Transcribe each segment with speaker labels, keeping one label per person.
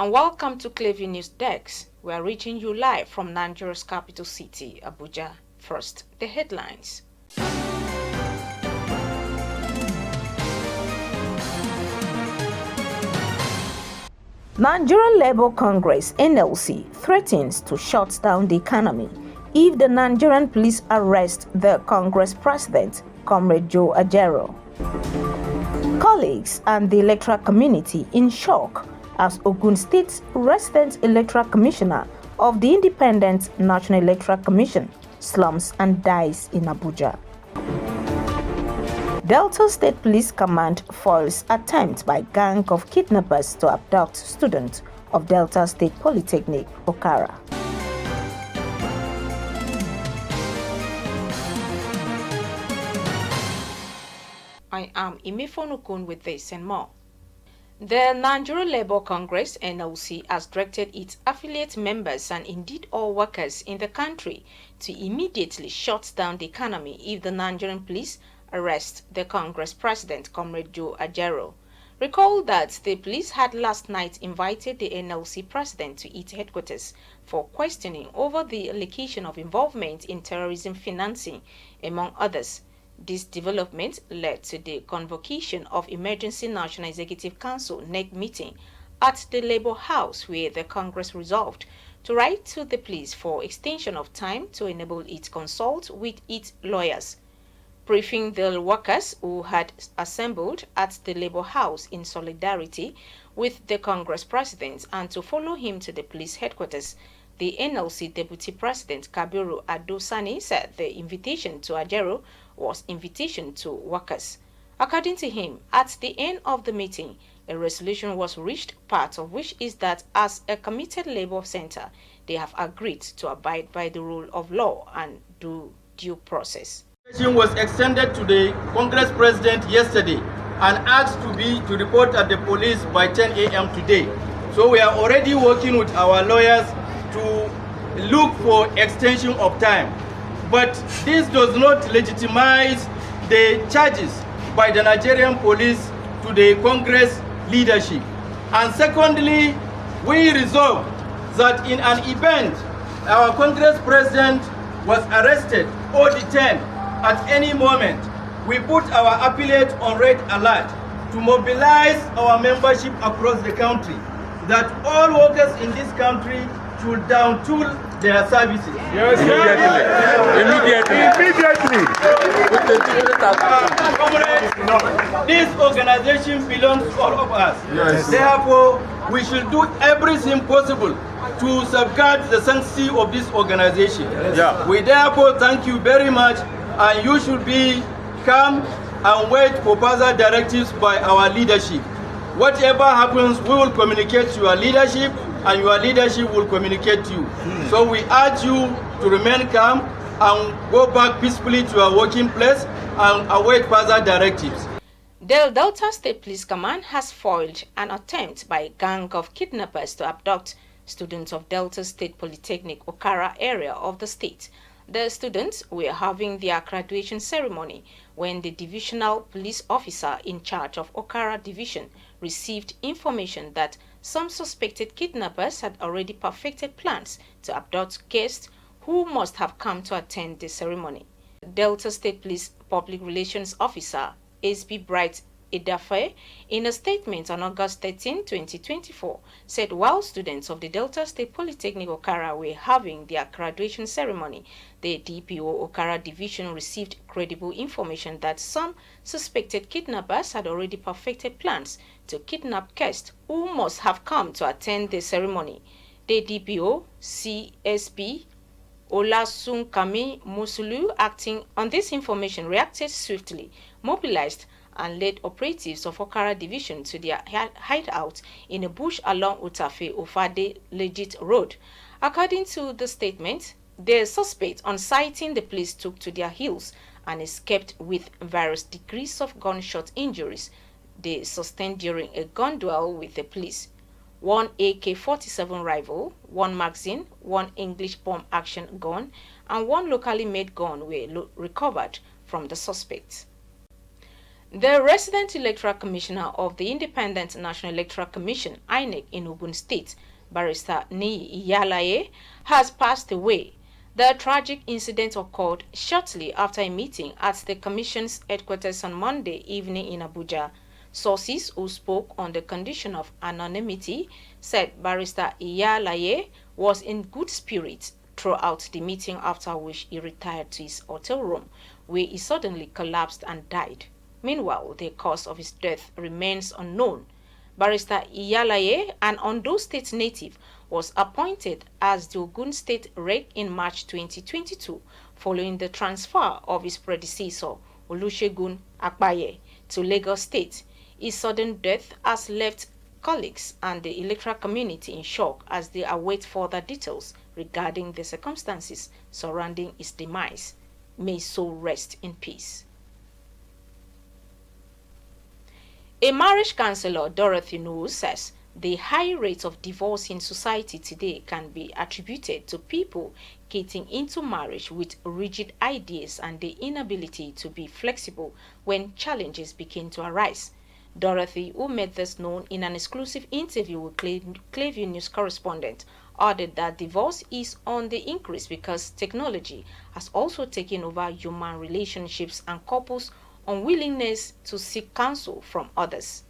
Speaker 1: and welcome to Clever News Desk. We are reaching you live from Nigeria's capital city, Abuja. First, the headlines. Nigerian Labour Congress (NLC) threatens to shut down the economy if the Nigerian police arrest the Congress president, Comrade Joe Ajaero. Colleagues and the electoral community in shock as Ogun State's resident electoral commissioner of the Independent National Electoral Commission slumps and dies in Abuja. Delta State Police Command foils attempt by gang of kidnappers to abduct students of Delta State Polytechnic, Okara. I am Imefonukun with this and more. The Nigerian Labour Congress (NLC) has directed its affiliate members and indeed all workers in the country to immediately shut down the economy if the Nigerian police arrest the Congress president, Comrade Joe Ajaero. Recall that the police had last night invited the NLC president to its headquarters for questioning over the allegation of involvement in terrorism financing, among others. This development led to the convocation of Emergency National Executive Council (NEC) meeting at the Labour House, where the Congress resolved to write to the police for extension of time to enable it consult with its lawyers. Briefing the workers who had assembled at the Labour House in solidarity with the Congress president and to follow him to the police headquarters, the NLC Deputy President Kabiru Adosani said the invitation to Ajaero was invitation to workers. According to him, at the end of the meeting, a resolution was reached, part of which is that as a committed labor center, they have agreed to abide by the rule of law and do due process.
Speaker 2: Was extended to the Congress President yesterday and asked to report at the police by 10 a.m. today. So we are already working with our lawyers to look for extension of time. But this does not legitimize the charges by the Nigerian police to the Congress leadership. And secondly, we resolve that in an event our Congress President was arrested or detained at any moment, we put our affiliate on red alert to mobilize our membership across the country, that all workers in this country should down-tool their services.
Speaker 3: Yes, immediately.
Speaker 2: This organization belongs to all of us.
Speaker 3: Yes.
Speaker 2: Therefore, we should do everything possible to safeguard the sanctity of this organization.
Speaker 3: Yeah.
Speaker 2: We therefore thank you very much, and you should be calm and wait for further directives by our leadership. Whatever happens, we will communicate to your leadership, and your leadership will communicate to you. So we urge you to remain calm and go back peacefully to your working place and await further directives.
Speaker 1: The Delta State Police Command has foiled an attempt by a gang of kidnappers to abduct students of Delta State Polytechnic, Okara area of the state. The students were having their graduation ceremony when the divisional police officer in charge of Okara Division received information that some suspected kidnappers had already perfected plans to abduct guests who must have come to attend the ceremony. Delta State Police Public Relations Officer SB Bright Edafe, in a statement on August 13, 2024, said while students of the Delta State Polytechnic Okara were having their graduation ceremony, the DPO Okara Division received credible information that some suspected kidnappers had already perfected plans to kidnap guests who must have come to attend the ceremony. The DPO CSP Olasunkami Musulu, acting on this information, reacted swiftly, mobilized and led operatives of Okara Division to their hideout in a bush along Utafe-Ofade Legit Road. According to the statement, the suspects on sighting the police took to their heels and escaped with various degrees of gunshot injuries they sustained during a gun duel with the police. One AK-47 rifle, one magazine, one English bomb action gun, and one locally made gun were recovered from the suspects. The resident electoral commissioner of the Independent National Electoral Commission, INEC, in Ogun State, Barrister Niyalaye, has passed away. The tragic incident occurred shortly after a meeting at the Commission's headquarters on Monday evening in Abuja. Sources who spoke on the condition of anonymity said Barrister Iyalaye was in good spirits throughout the meeting, after which he retired to his hotel room, where he suddenly collapsed and died. Meanwhile, the cause of his death remains unknown. Barrister Iyalaye, an Ondo State native, was appointed as the Ogun State Reg in March 2022, following the transfer of his predecessor, Olusegun Akpaye, to Lagos State. His sudden death has left colleagues and the electoral community in shock as they await further details regarding the circumstances surrounding his demise. May his soul rest in peace. A marriage counselor, Dorothy Knowles, says the high rate of divorce in society today can be attributed to people getting into marriage with rigid ideas and the inability to be flexible when challenges begin to arise. Dorothy, who made this known in an exclusive interview with Clearview News correspondent, added that divorce is on the increase because technology has also taken over human relationships and couples' unwillingness to seek counsel from others.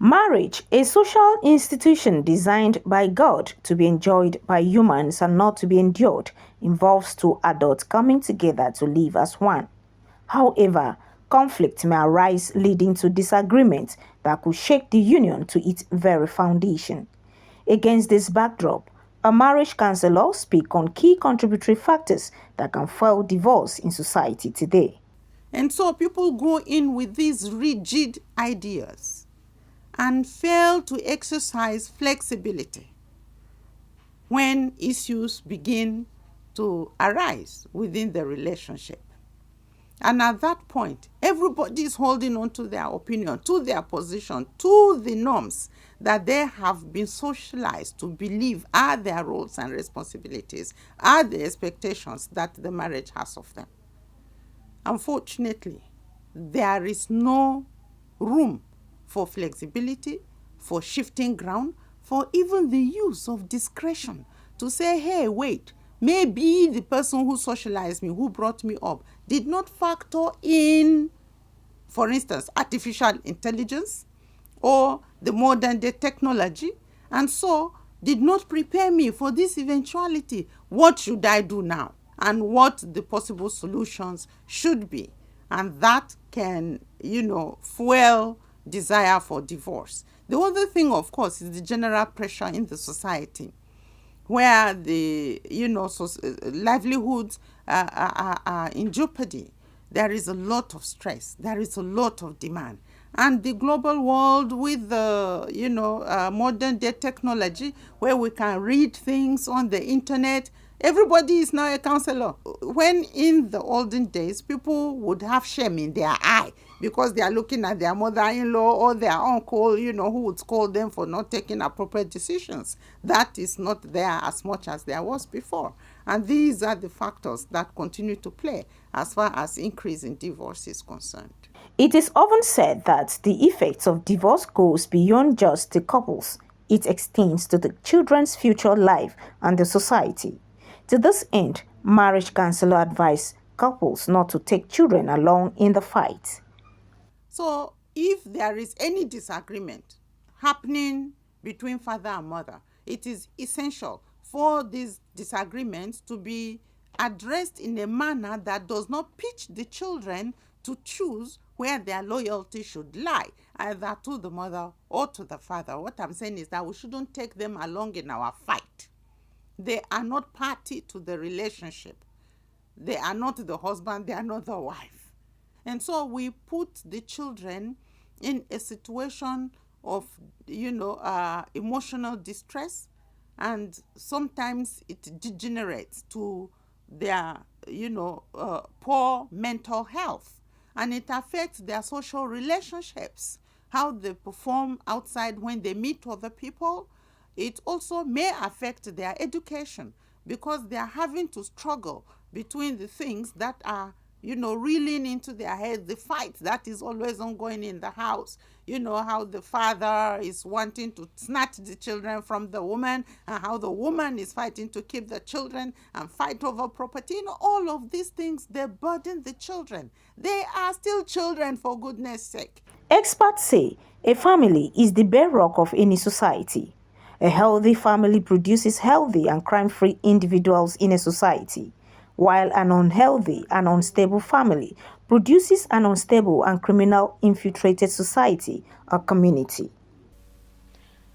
Speaker 3: Marriage, a social institution designed by God to be enjoyed by humans and not to be endured, involves two adults coming together to live as one. However, conflict may arise, leading to disagreements that could shake the union to its very foundation. Against this backdrop, a marriage counselor speaks on key contributory factors that can fuel divorce in society today.
Speaker 4: And so people go in with these rigid ideas and fail to exercise flexibility when issues begin to arise within the relationship. And at that point, everybody is holding on to their opinion, to their position, to the norms that they have been socialized to believe are their roles and responsibilities, are the expectations that the marriage has of them. Unfortunately, there is no room for flexibility, for shifting ground, for even the use of discretion to say, hey, wait, maybe the person who socialized me, who brought me up, did not factor in, for instance, artificial intelligence or the modern day technology, and so did not prepare me for this eventuality. What should I do now? And what the possible solutions should be. And that can, fuel desire for divorce. The other thing, of course, is the general pressure in the society where the, livelihoods are in jeopardy. There is a lot of stress. There is a lot of demand. And the global world with the, modern day technology where we can read things on the internet, everybody is now a counselor. When in the olden days, people would have shame in their eye because they are looking at their mother-in-law or their uncle, who would scold them for not taking appropriate decisions. That is not there as much as there was before. And these are the factors that continue to play as far as increase in divorce is concerned.
Speaker 3: It is often said that the effects of divorce goes beyond just the couples. It extends to the children's future life and the society. To this end, marriage counselor advised couples not to take children along in the fight.
Speaker 4: So, if there is any disagreement happening between father and mother, it is essential for these disagreements to be addressed in a manner that does not pitch the children to choose where their loyalty should lie, either to the mother or to the father. What I'm saying is that we shouldn't take them along in our fight. They are not party to the relationship. They are not the husband, they are not the wife. And so we put the children in a situation of, emotional distress, and sometimes it degenerates to their, poor mental health. And it affects their social relationships, how they perform outside when they meet other people. It also may affect their education because they are having to struggle between the things that are, reeling into their head the fight that is always ongoing in the house. How the father is wanting to snatch the children from the woman, and how the woman is fighting to keep the children and fight over property. All of these things, they burden the children. They are still children, for goodness sake.
Speaker 3: Experts say a family is the bedrock of any society. A healthy family produces healthy and crime-free individuals in a society, while an unhealthy and unstable family produces an unstable and criminal-infiltrated society or community.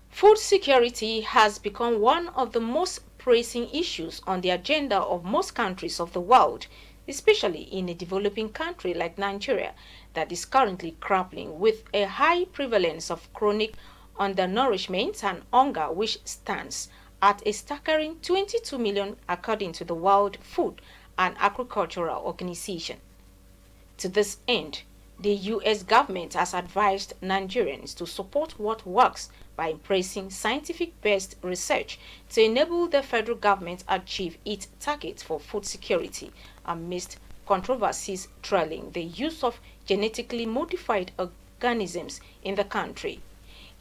Speaker 1: Food security has become one of the most pressing issues on the agenda of most countries of the world, especially in a developing country like Nigeria that is currently grappling with a high prevalence of chronic undernourishment and hunger, which stands at a staggering 22 million according to the World Food and Agricultural Organization. To this end, the U.S. government has advised Nigerians to support what works by embracing scientific-based research to enable the federal government achieve its targets for food security amidst controversies trailing the use of genetically modified organisms in the country.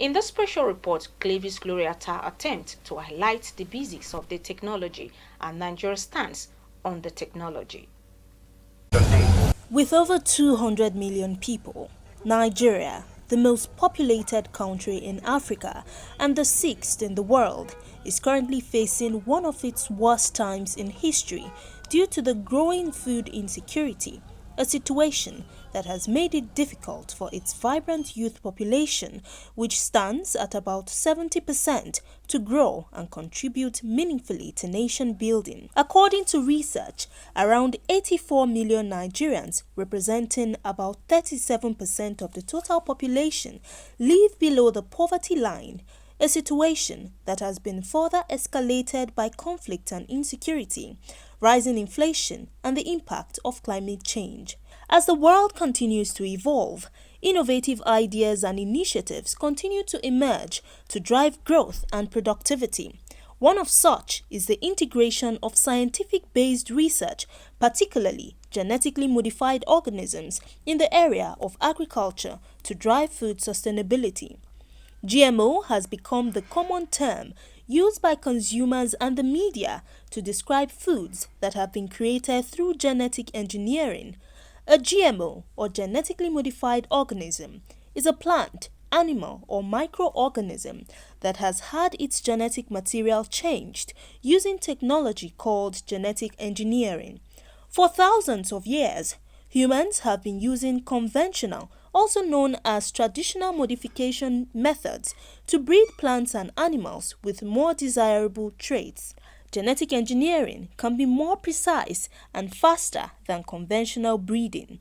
Speaker 1: In the special report, Clavis Gloriata attempts to highlight the basics of the technology and Nigeria's stance on the technology.
Speaker 5: With over 200 million people, Nigeria, the most populated country in Africa and the sixth in the world, is currently facing one of its worst times in history due to the growing food insecurity, a situation that has made it difficult for its vibrant youth population, which stands at about 70%, to grow and contribute meaningfully to nation building. According to research, around 84 million Nigerians, representing about 37% of the total population, live below the poverty line, a situation that has been further escalated by conflict and insecurity, rising inflation, and the impact of climate change. As the world continues to evolve, innovative ideas and initiatives continue to emerge to drive growth and productivity. One of such is the integration of scientific-based research, particularly genetically modified organisms, in the area of agriculture to drive food sustainability. GMO has become the common term used by consumers and the media to describe foods that have been created through genetic engineering. A GMO, or genetically modified organism, is a plant, animal, or microorganism that has had its genetic material changed using technology called genetic engineering. For thousands of years, humans have been using conventional, also known as traditional modification methods, to breed plants and animals with more desirable traits. Genetic engineering can be more precise and faster than conventional breeding.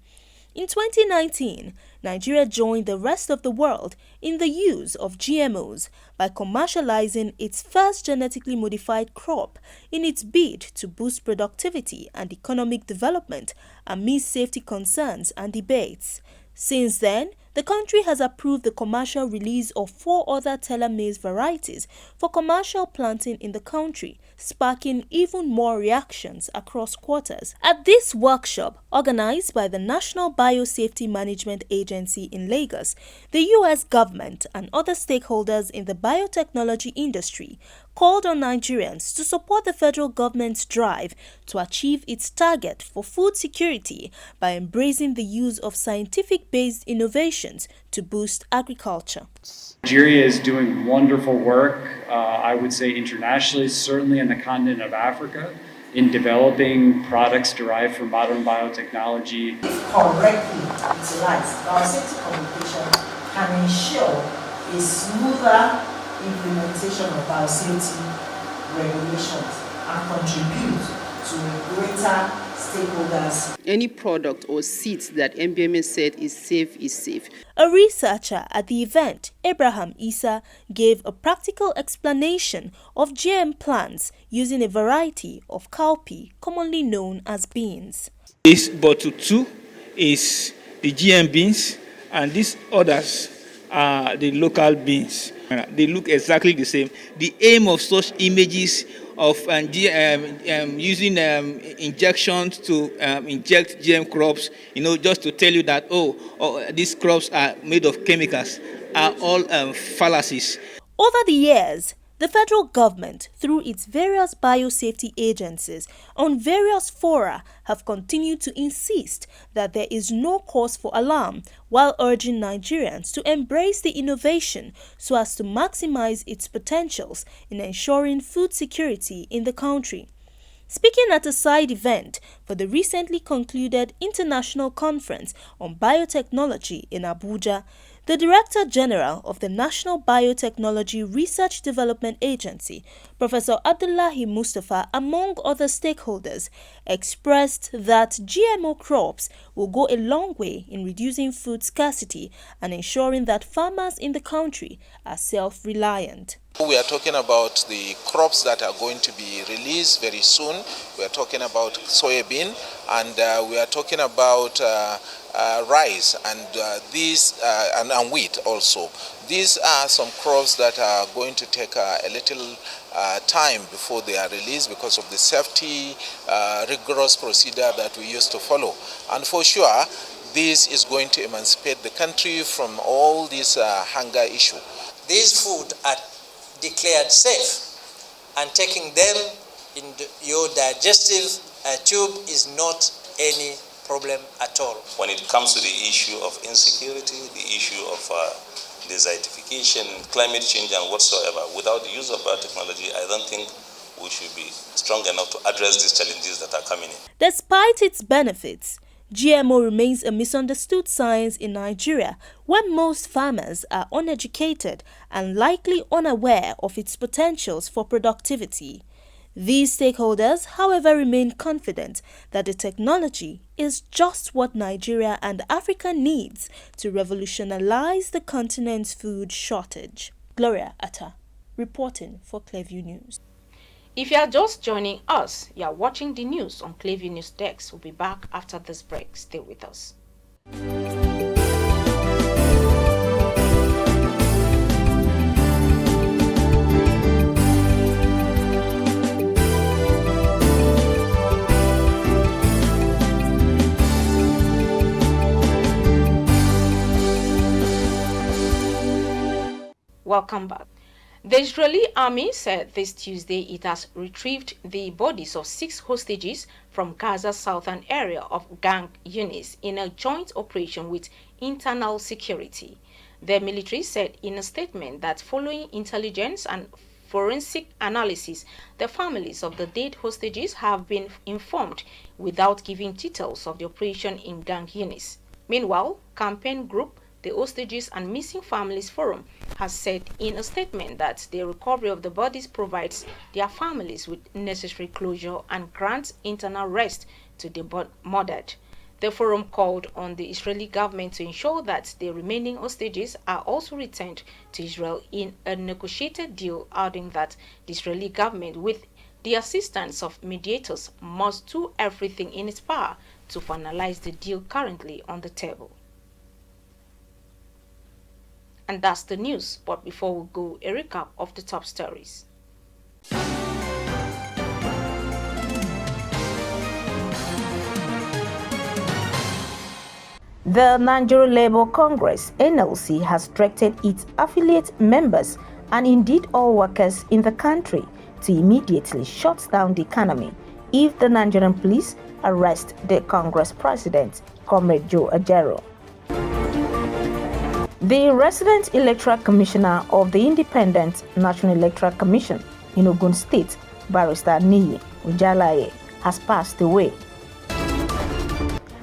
Speaker 5: In 2019, Nigeria joined the rest of the world in the use of GMOs by commercializing its first genetically modified crop in its bid to boost productivity and economic development amid safety concerns and debates. Since then, the country has approved the commercial release of 4 other teller maize varieties for commercial planting in the country, sparking even more reactions across quarters. At this workshop, organized by the National Biosafety Management Agency in Lagos, the U.S. government and other stakeholders in the biotechnology industry called on Nigerians to support the federal government's drive to achieve its target for food security by embracing the use of scientific-based innovations to boost agriculture.
Speaker 6: Nigeria is doing wonderful work, I would say internationally, certainly in the continent of Africa, in developing products derived from modern biotechnology.
Speaker 7: If correctly utilized, biosafety communication can ensure a smoother implementation of biosafety regulations and contribute to greater stakeholders.
Speaker 8: Any product or seed that MBMA said is safe.
Speaker 5: A researcher at the event, Abraham Issa, gave a practical explanation of GM plants using a variety of cowpea, commonly known as beans.
Speaker 9: This bottle 2 is the GM beans, and these others are the local beans. They look exactly the same. The aim of such images of using injections to inject GM crops, just to tell you that, these crops are made of chemicals, are all fallacies.
Speaker 5: Over the years, the federal government, through its various biosafety agencies on various fora, have continued to insist that there is no cause for alarm, while urging Nigerians to embrace the innovation so as to maximize its potentials in ensuring food security in the country. Speaking at a side event for the recently concluded International Conference on Biotechnology in Abuja, the Director General of the National Biotechnology Research Development Agency, Professor Abdullahi Mustafa, among other stakeholders, expressed that GMO crops will go a long way in reducing food scarcity and ensuring that farmers in the country are self-reliant.
Speaker 10: We are talking about the crops that are going to be released very soon. We are talking about soybean, and we are talking about rice and wheat also. These are some crops that are going to take a little time before they are released because of the safety rigorous procedure that we used to follow. And for sure, this is going to emancipate the country from all this hunger issue.
Speaker 11: These food are declared safe, and taking them in your digestive tube is not any problem at all.
Speaker 12: When it comes to the issue of insecurity, the issue of desertification, climate change and whatsoever, without the use of biotechnology, I don't think we should be strong enough to address these challenges that are coming in.
Speaker 5: Despite its benefits, GMO remains a misunderstood science in Nigeria, where most farmers are uneducated and likely unaware of its potentials for productivity. These stakeholders, however, remain confident that the technology is just what Nigeria and Africa needs to revolutionize the continent's food shortage. Gloria Atta, reporting for Clearview News.
Speaker 1: If you are just joining us, you are watching the news on Clearview News Desk. We'll be back after this break. Stay with us. Welcome back. The Israeli army said this Tuesday it has retrieved the bodies of 6 hostages from Gaza's southern area of Khan Yunis in a joint operation with internal security. The military said in a statement that following intelligence and forensic analysis, the families of the dead hostages have been informed without giving details of the operation in Khan Yunis. Meanwhile, campaign group the Hostages and Missing Families Forum has said in a statement that the recovery of the bodies provides their families with necessary closure and grants internal rest to the murdered. The forum called on the Israeli government to ensure that the remaining hostages are also returned to Israel in a negotiated deal, adding that the Israeli government, with the assistance of mediators, must do everything in its power to finalize the deal currently on the table. And that's the news, but before we go, a recap of the top stories.
Speaker 3: The Nigeria Labour Congress (NLC) has directed its affiliate members and indeed all workers in the country to immediately shut down the economy if the Nigerian police arrest the Congress President, Comrade Joe Ajero. The resident electoral commissioner of the Independent National Electoral Commission in Ogun State, Barrister Niyi Ujalaye, has passed away.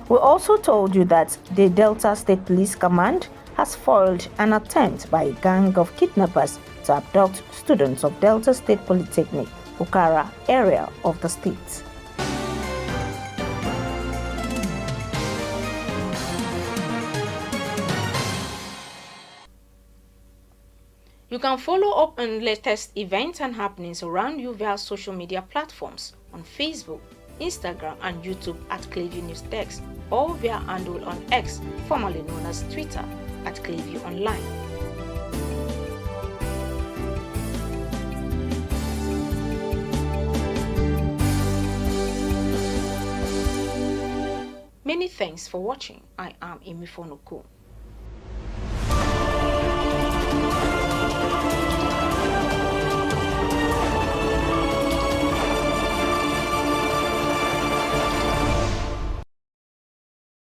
Speaker 3: We also told you that the Delta State Police Command has foiled an attempt by a gang of kidnappers to abduct students of Delta State Polytechnic, Okara area of the state.
Speaker 1: You can follow up on latest events and happenings around you via social media platforms on Facebook, Instagram, and YouTube at Clearview News Desk, or via handle on X, formerly known as Twitter, at Clearview Online. Many thanks for watching. I am Imifonuku.